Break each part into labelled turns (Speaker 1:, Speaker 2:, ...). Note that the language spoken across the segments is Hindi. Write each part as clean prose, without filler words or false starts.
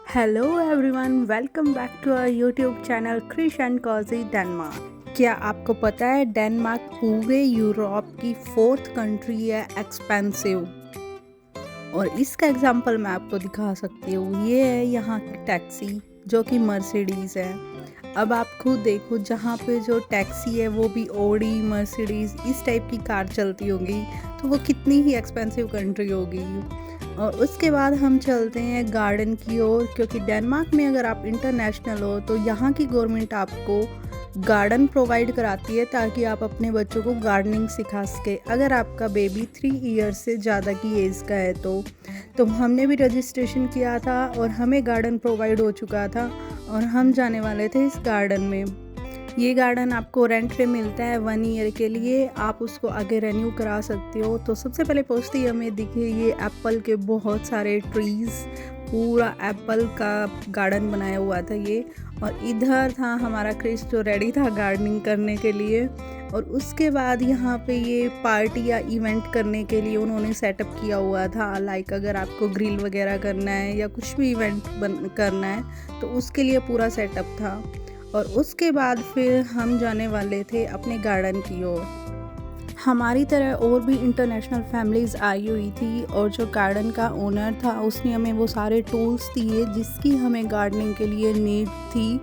Speaker 1: Hello everyone, welcome back to our YouTube channel Krish and cozy Denmark. क्या आपको पता है डेनमार्क पूरे यूरोप की 4th कंट्री है एक्सपेंसिव। और इसका एग्जांपल मैं आपको दिखा सकती हूँ। ये है यहाँ की टैक्सी जो कि मर्सिडीज़ है। अब आप खुद देखो, जहाँ पे जो टैक्सी है वो भी ओडी मर्सिडीज़ इस टाइप की कार चलती होगी, तो वो कितनी ही एक्सपेंसिव कंट्री होगी। और उसके बाद हम चलते हैं गार्डन की ओर, क्योंकि डेनमार्क में अगर आप इंटरनेशनल हो तो यहाँ की गवर्नमेंट आपको गार्डन प्रोवाइड कराती है ताकि आप अपने बच्चों को गार्डनिंग सिखा सके। अगर आपका बेबी 3 ईयर्स से ज़्यादा की एज का है तो हमने भी रजिस्ट्रेशन किया था और हमें गार्डन प्रोवाइड हो चुका था और हम जाने वाले थे इस गार्डन में। ये गार्डन आपको रेंट पे मिलता है 1 ईयर के लिए, आप उसको आगे रेन्यू करा सकते हो। तो सबसे पहले पहुँचते ही हमें दिखे ये एप्पल के बहुत सारे ट्रीज़, पूरा एप्पल का गार्डन बनाया हुआ था ये। और इधर था हमारा क्रिश जो रेडी था गार्डनिंग करने के लिए। और उसके बाद यहाँ पे ये पार्टी या इवेंट करने के लिए उन्होंने सेटअप किया हुआ था। लाइक अगर आपको ग्रिल वगैरह करना है या कुछ भी इवेंट करना है तो उसके लिए पूरा सेटअप था। और उसके बाद फिर हम जाने वाले थे अपने गार्डन की ओर। हमारी तरह और भी इंटरनेशनल फैमिलीज़ आई हुई थी और जो गार्डन का ओनर था उसने हमें वो सारे टूल्स दिए जिसकी हमें गार्डनिंग के लिए नीड थी।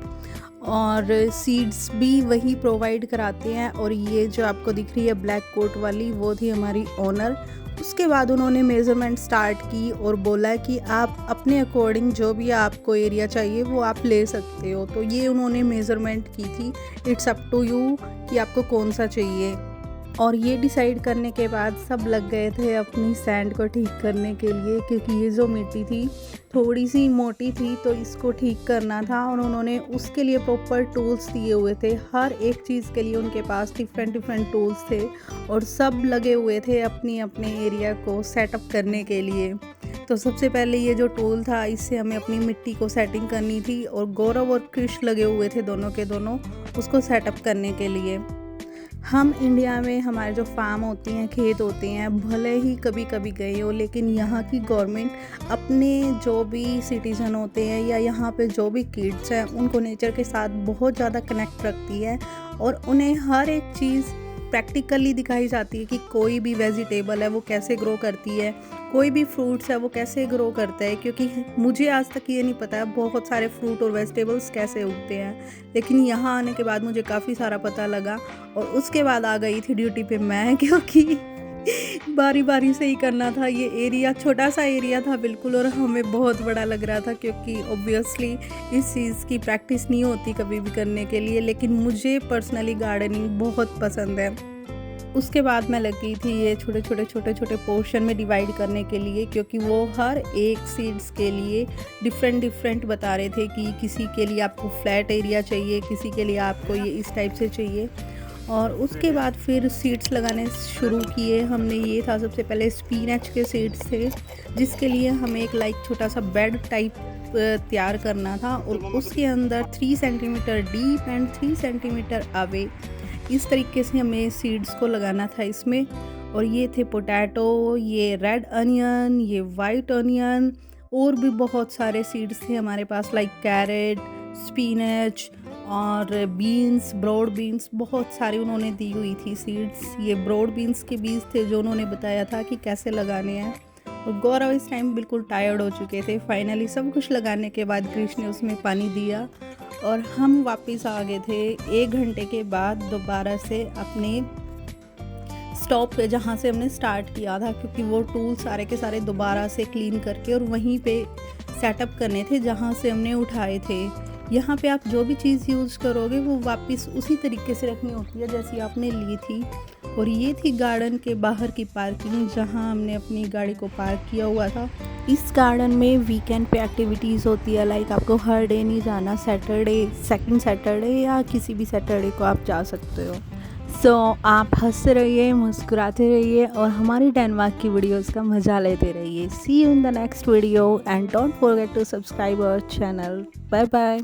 Speaker 1: और सीड्स भी वही प्रोवाइड कराते हैं। और ये जो आपको दिख रही है ब्लैक कोट वाली, वो थी हमारी ओनर। उसके बाद उन्होंने मेज़रमेंट स्टार्ट की और बोला कि आप अपने अकॉर्डिंग जो भी आपको एरिया चाहिए वो आप ले सकते हो। तो ये उन्होंने मेज़रमेंट की थी, इट्स अप टू यू कि आपको कौन सा चाहिए। और ये डिसाइड करने के बाद सब लग गए थे अपनी सैंड को ठीक करने के लिए, क्योंकि ये जो मिट्टी थी थोड़ी सी मोटी थी तो इसको ठीक करना था। और उन्होंने उसके लिए प्रॉपर टूल्स दिए हुए थे। हर एक चीज़ के लिए उनके पास डिफरेंट टूल्स थे और सब लगे हुए थे अपने एरिया को सेटअप करने के लिए। तो सबसे पहले ये जो टूल था, इससे हमें अपनी मिट्टी को सेटिंग करनी थी और गौरव और क्रिश लगे हुए थे दोनों के दोनों उसको सेटअप करने के लिए। हम इंडिया में हमारे जो फार्म होती हैं, खेत होते हैं, भले ही कभी कभी गए हो, लेकिन यहाँ की गवर्नमेंट अपने जो भी सिटीज़न होते हैं या यहाँ पे जो भी किड्स हैं उनको नेचर के साथ बहुत ज़्यादा कनेक्ट रखती है। और उन्हें हर एक चीज़ प्रैक्टिकली दिखाई जाती है कि कोई भी वेजिटेबल है वो कैसे ग्रो करती है, कोई भी फ्रूट्स है वो कैसे ग्रो करता है। क्योंकि मुझे आज तक ये नहीं पता है बहुत सारे फ्रूट और वेजिटेबल्स कैसे उगते हैं, लेकिन यहाँ आने के बाद मुझे काफ़ी सारा पता लगा। और उसके बाद आ गई थी ड्यूटी पे मैं, क्योंकि बारी बारी से ही करना था। ये एरिया छोटा सा एरिया था बिल्कुल और हमें बहुत बड़ा लग रहा था, क्योंकि ऑब्वियसली इस चीज़ की प्रैक्टिस नहीं होती कभी भी करने के लिए। लेकिन मुझे पर्सनली गार्डनिंग बहुत पसंद है। उसके बाद मैं लगी थी ये छोटे पोर्शन में डिवाइड करने के लिए, क्योंकि वो हर एक सीड्स के लिए डिफरेंट बता रहे थे कि किसी के लिए आपको फ्लैट एरिया चाहिए, किसी के लिए आपको ये इस टाइप से चाहिए। और उसके बाद फिर सीड्स लगाने शुरू किए हमने। ये था सबसे पहले स्पिनच के सीड्स थे, जिसके लिए हमें एक छोटा सा बेड टाइप तैयार करना था और उसके अंदर 3 centimetre deep and 3 centimetre away इस तरीके से हमें सीड्स को लगाना था इसमें। और ये थे पोटैटो, ये रेड अनियन, ये वाइट अनियन, और भी बहुत सारे सीड्स थे हमारे पास, लाइक कैरेट, स्पिनच और बीन्स, ब्रॉड बीन्स, बहुत सारी उन्होंने दी हुई थी सीड्स। ये ब्रॉड बीन्स के बीज थे जो उन्होंने बताया था कि कैसे लगाने हैं। और गौरव इस टाइम बिल्कुल टायर्ड हो चुके थे। फाइनली सब कुछ लगाने के बाद कृष्ण ने उसमें पानी दिया और हम वापस आ गए थे 1 घंटे के बाद दोबारा से अपने स्टॉप पे जहाँ से हमने स्टार्ट किया था, क्योंकि वो टूल सारे के सारे दोबारा से क्लीन करके और वहीं पे सेटअप करने थे जहाँ से हमने उठाए थे। यहाँ पे आप जो भी चीज़ यूज़ करोगे वो वापस उसी तरीके से रखनी होती है जैसी आपने ली थी। और ये थी गार्डन के बाहर की पार्किंग, जहाँ हमने अपनी गाड़ी को पार्क किया हुआ था। इस गार्डन में वीकेंड पे एक्टिविटीज़ होती है, लाइक आपको हर डे नहीं जाना, सैटरडे, सेकंड सैटरडे या किसी भी सैटरडे को आप जा सकते हो। सो आप हंसते रहिए, मुस्कुराते रहिए और हमारी डेनमार्क की वीडियोस का मज़ा लेते रहिए। See you in the next video and don't forget to subscribe our channel. Bye bye.